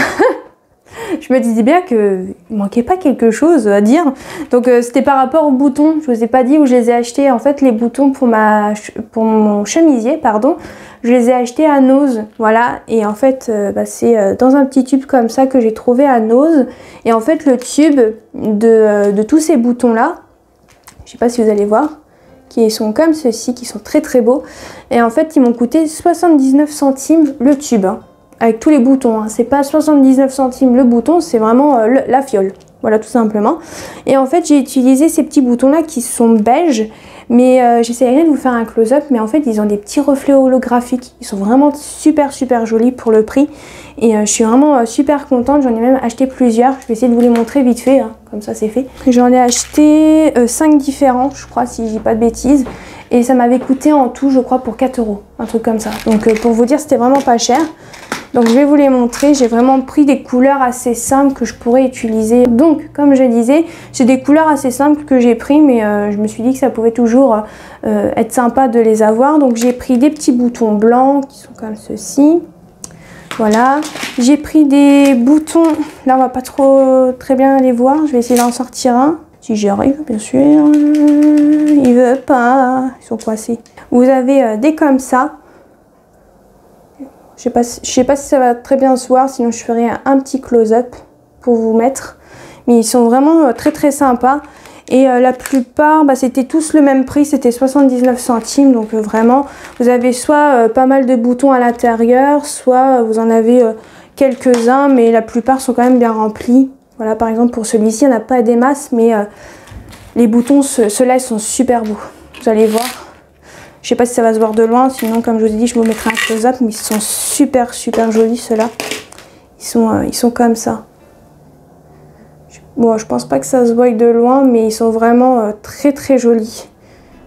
Je me disais bien qu'il manquait pas quelque chose à dire. Donc c'était par rapport aux boutons. Je vous ai pas dit où je les ai achetés. En fait, les boutons pour mon chemisier, pardon, je les ai achetés à Nose. Voilà. Et en fait, bah, c'est dans un petit tube comme ça que j'ai trouvé à Nose. Et en fait, le tube de tous ces boutons-là, je sais pas si vous allez voir, qui sont comme ceux-ci, qui sont très très beaux. Et en fait, ils m'ont coûté 79 centimes le tube. Hein. Avec tous les boutons, hein. C'est pas 79 centimes le bouton, c'est vraiment la fiole. Voilà, tout simplement. Et en fait, j'ai utilisé ces petits boutons-là qui sont beiges. Mais j'essaierai de vous faire un close-up. Mais en fait, ils ont des petits reflets holographiques. Ils sont vraiment super super jolis pour le prix. Et je suis vraiment super contente. J'en ai même acheté plusieurs. Je vais essayer de vous les montrer vite fait. Hein. Comme ça, c'est fait. J'en ai acheté 5 différents, je crois, si je dis pas de bêtises. Et ça m'avait coûté en tout, je crois, pour 4 €. Un truc comme ça. Donc pour vous dire, c'était vraiment pas cher. Donc je vais vous les montrer, j'ai vraiment pris des couleurs assez simples que je pourrais utiliser. Donc comme je disais, c'est des couleurs assez simples que j'ai pris, mais je me suis dit que ça pouvait toujours être sympa de les avoir. Donc j'ai pris des petits boutons blancs qui sont comme ceci. Voilà, j'ai pris des boutons, là on va pas très bien les voir, je vais essayer d'en sortir un. Si j'y arrive, bien sûr. Il veut pas, ils sont coincés. Vous avez des comme ça. Je sais pas si ça va très bien se voir, sinon je ferai un petit close-up pour vous mettre. Mais ils sont vraiment très très sympas. Et la plupart, bah, c'était tous le même prix, c'était 79 centimes. Donc vraiment, vous avez soit pas mal de boutons à l'intérieur, soit vous en avez quelques-uns, mais la plupart sont quand même bien remplis. Voilà, par exemple pour celui-ci, il n'y en a pas des masses, mais les boutons, ceux-là, ils sont super beaux. Vous allez voir. Je sais pas si ça va se voir de loin, sinon comme je vous ai dit, je vous mettrai un close-up, mais ils sont super super jolis ceux-là. Ils sont comme ça. Bon, je pense pas que ça se voie de loin, mais ils sont vraiment très très jolis.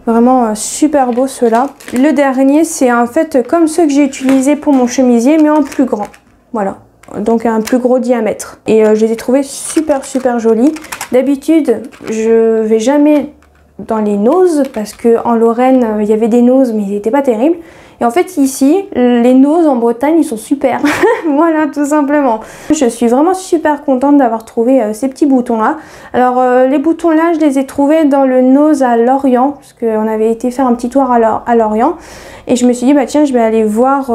Vraiment super beaux ceux-là. Le dernier, c'est en fait comme ceux que j'ai utilisés pour mon chemisier, mais en plus grand. Voilà. Donc un plus gros diamètre. Et je les ai trouvés super super jolis. D'habitude, je vais jamais dans les noses parce que en Lorraine il y avait des noses mais ils n'étaient pas terribles. Et en fait ici, les noses en Bretagne ils sont super. Voilà, tout simplement. Je suis vraiment super contente d'avoir trouvé ces petits boutons là. Alors les boutons là, je les ai trouvés dans le nose à Lorient parce qu'on avait été faire un petit tour à Lorient. Et je me suis dit bah tiens, je vais aller voir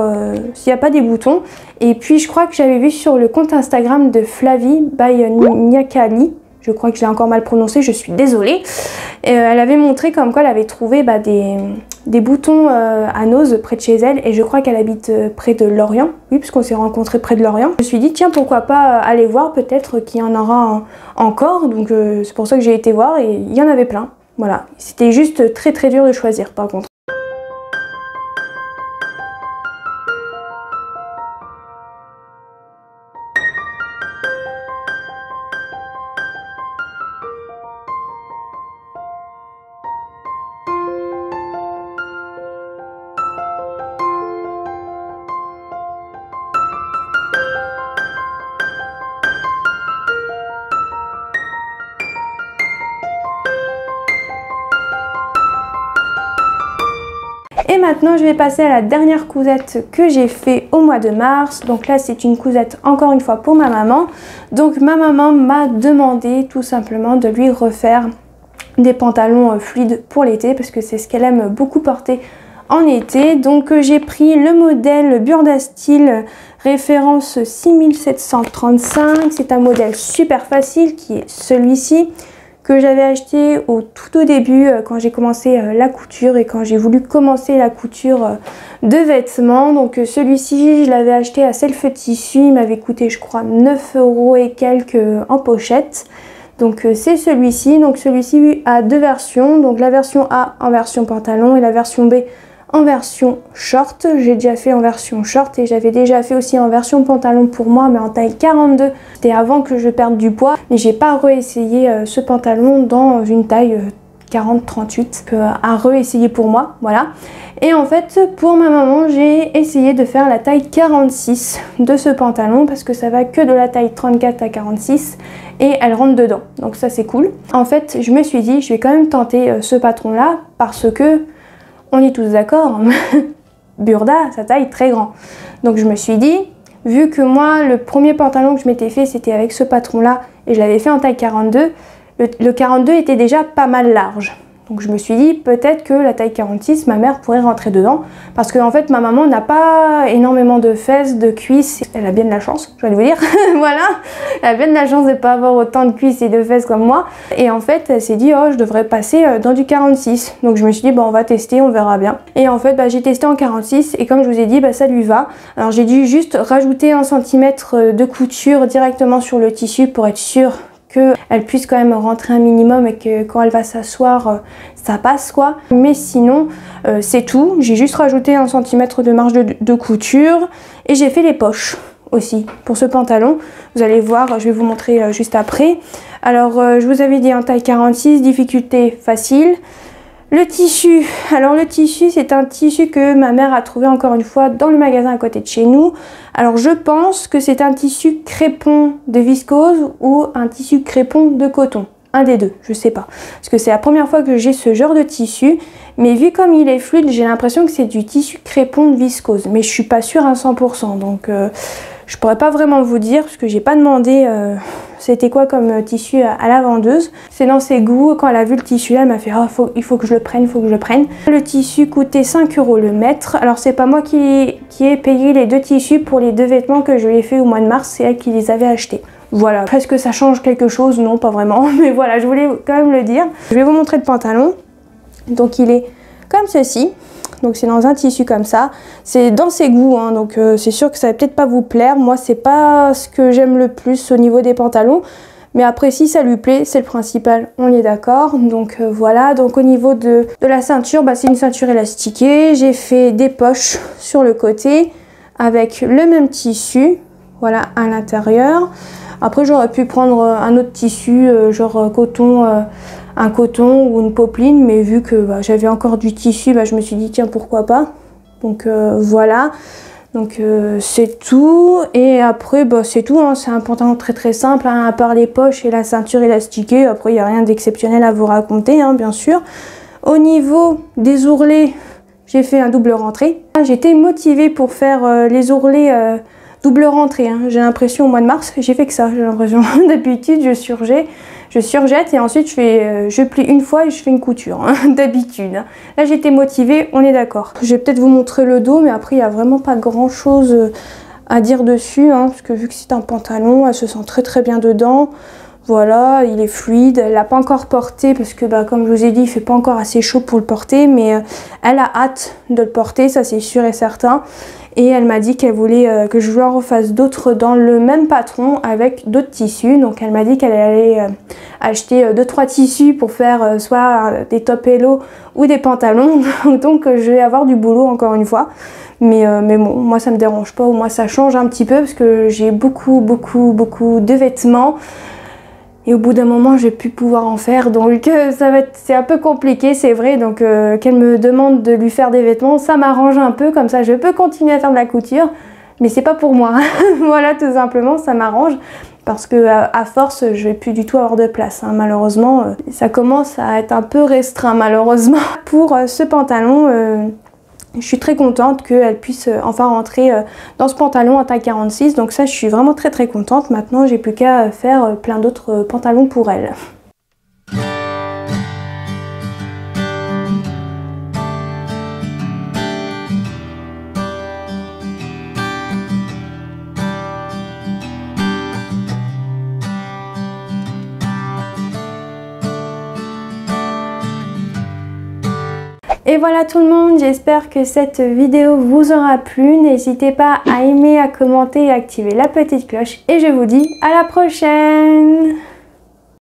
s'il n'y a pas des boutons. Et puis je crois que j'avais vu sur le compte Instagram de Flavie by Nyakali. Je crois que je l'ai encore mal prononcé, je suis désolée. Elle avait montré comme quoi elle avait trouvé bah, des boutons à Nose près de chez elle. Et je crois qu'elle habite près de Lorient. Oui, puisqu'on s'est rencontrés près de Lorient. Je me suis dit, tiens, pourquoi pas aller voir, peut-être qu'il y en aura encore. Donc c'est pour ça que j'ai été voir et il y en avait plein. Voilà, c'était juste très très dur de choisir par contre. maintenant je vais passer à la dernière cousette que j'ai fait au mois de mars. Donc là c'est une cousette encore une fois pour ma maman. Donc ma maman m'a demandé tout simplement de lui refaire des pantalons fluides pour l'été parce que c'est ce qu'elle aime beaucoup porter en été. Donc j'ai pris le modèle Burda Style référence 6735. C'est un modèle super facile qui est celui-ci, que j'avais acheté tout au début quand j'ai commencé la couture et quand j'ai voulu commencer la couture de vêtements. Donc celui-ci je l'avais acheté à Self Tissu, il m'avait coûté je crois 9 € et quelques en pochette. Donc c'est celui-ci. Donc celui-ci a deux versions, donc la version A en version pantalon et la version B en version short. J'ai déjà fait en version short et j'avais déjà fait aussi en version pantalon pour moi, mais en taille 42. C'était avant que je perde du poids, mais j'ai pas réessayé ce pantalon dans une taille 40-38 à réessayer pour moi, voilà. Et en fait pour ma maman j'ai essayé de faire la taille 46 de ce pantalon parce que ça va que de la taille 34 à 46 et elle rentre dedans, donc ça c'est cool. En fait je me suis dit je vais quand même tenter ce patron là parce que on est tous d'accord, Burda, sa taille très grand. Donc je me suis dit, vu que moi, le premier pantalon que je m'étais fait, c'était avec ce patron-là, et je l'avais fait en taille 42, le 42 était déjà pas mal large. Donc je me suis dit, peut-être que la taille 46, ma mère pourrait rentrer dedans. Parce que en fait, ma maman n'a pas énormément de fesses, de cuisses. Elle a bien de la chance, je vais vous dire. Voilà, elle a bien de la chance de ne pas avoir autant de cuisses et de fesses comme moi. Et en fait, elle s'est dit, oh, je devrais passer dans du 46. Donc je me suis dit, bon, on va tester, on verra bien. Et en fait, j'ai testé en 46 et comme je vous ai dit, ça lui va. Alors j'ai dû juste rajouter 1 cm de couture directement sur le tissu pour être sûre qu'elle puisse quand même rentrer un minimum et que quand elle va s'asseoir ça passe quoi. Mais sinon c'est tout, j'ai juste rajouté 1 cm de marge de couture et j'ai fait les poches aussi pour ce pantalon. Vous allez voir, je vais vous montrer juste après. Alors je vous avais dit en taille 46, difficulté facile. Le tissu, alors le tissu c'est un tissu que ma mère a trouvé encore une fois dans le magasin à côté de chez nous. Alors je pense que c'est un tissu crépon de viscose ou un tissu crépon de coton. Un des deux, je sais pas. Parce que c'est la première fois que j'ai ce genre de tissu. Mais vu comme il est fluide, j'ai l'impression que c'est du tissu crépon de viscose. Mais je suis pas sûre à 100%. Donc je pourrais pas vraiment vous dire parce que j'ai pas demandé c'était quoi comme tissu à la vendeuse. C'est dans ses goûts. Quand elle a vu le tissu là, elle m'a fait oh, il faut que je le prenne, il faut que je le prenne. Le tissu coûtait 5 € le mètre. Alors c'est pas moi qui ai payé les deux tissus pour les deux vêtements que je lui ai fait au mois de mars. C'est elle qui les avait achetés. Voilà, est-ce que ça change quelque chose? Non, pas vraiment. Mais voilà, je voulais quand même le dire. Je vais vous montrer le pantalon. Donc il est comme ceci. Donc c'est dans un tissu comme ça, c'est dans ses goûts, hein, donc c'est sûr que ça va peut-être pas vous plaire. Moi c'est pas ce que j'aime le plus au niveau des pantalons, mais après si ça lui plaît, c'est le principal, on est d'accord. Donc voilà, donc au niveau de la ceinture, c'est une ceinture élastiquée. J'ai fait des poches sur le côté avec le même tissu, voilà, à l'intérieur. Après j'aurais pu prendre un autre tissu, genre coton, un coton ou une popeline, mais vu que j'avais encore du tissu, je me suis dit tiens pourquoi pas. Donc voilà, donc c'est tout. Et après c'est tout, hein. C'est un pantalon très simple, hein, à part les poches et la ceinture élastiquée. Après il n'y a rien d'exceptionnel à vous raconter, hein, bien sûr. Au niveau des ourlets, j'ai fait un double rentrée. J'étais motivée pour faire les ourlets double rentrée, hein. J'ai l'impression au mois de mars, j'ai fait que ça, j'ai l'impression. D'habitude je surjette et ensuite je plie une fois et je fais une couture, hein, d'habitude. Là j'étais motivée, on est d'accord. Je vais peut-être vous montrer le dos, mais après il n'y a vraiment pas grand chose à dire dessus, hein, parce que vu que c'est un pantalon, elle se sent très bien dedans. Voilà, il est fluide, elle l'a pas encore porté parce que comme je vous ai dit, il fait pas encore assez chaud pour le porter, mais elle a hâte de le porter, ça c'est sûr et certain. Et elle m'a dit qu'elle voulait que je lui en refasse d'autres dans le même patron avec d'autres tissus. Donc elle m'a dit qu'elle allait acheter 2-3 tissus pour faire soit des top hello ou des pantalons. Donc je vais avoir du boulot encore une fois. Mais bon, moi ça me dérange pas, au moins ça change un petit peu parce que j'ai beaucoup de vêtements. Et au bout d'un moment, je vais plus pouvoir en faire, donc c'est un peu compliqué, c'est vrai. Donc qu'elle me demande de lui faire des vêtements, ça m'arrange un peu, comme ça je peux continuer à faire de la couture, mais c'est pas pour moi. Voilà, tout simplement, ça m'arrange parce que à force, je vais plus du tout avoir de place, hein. Malheureusement, ça commence à être un peu restreint, malheureusement. Pour ce pantalon, je suis très contente qu'elle puisse enfin rentrer dans ce pantalon en taille 46. Donc ça, je suis vraiment très contente. Maintenant, j'ai plus qu'à faire plein d'autres pantalons pour elle. Et voilà tout le monde, j'espère que cette vidéo vous aura plu. N'hésitez pas à aimer, à commenter et à activer la petite cloche. Et je vous dis à la prochaine!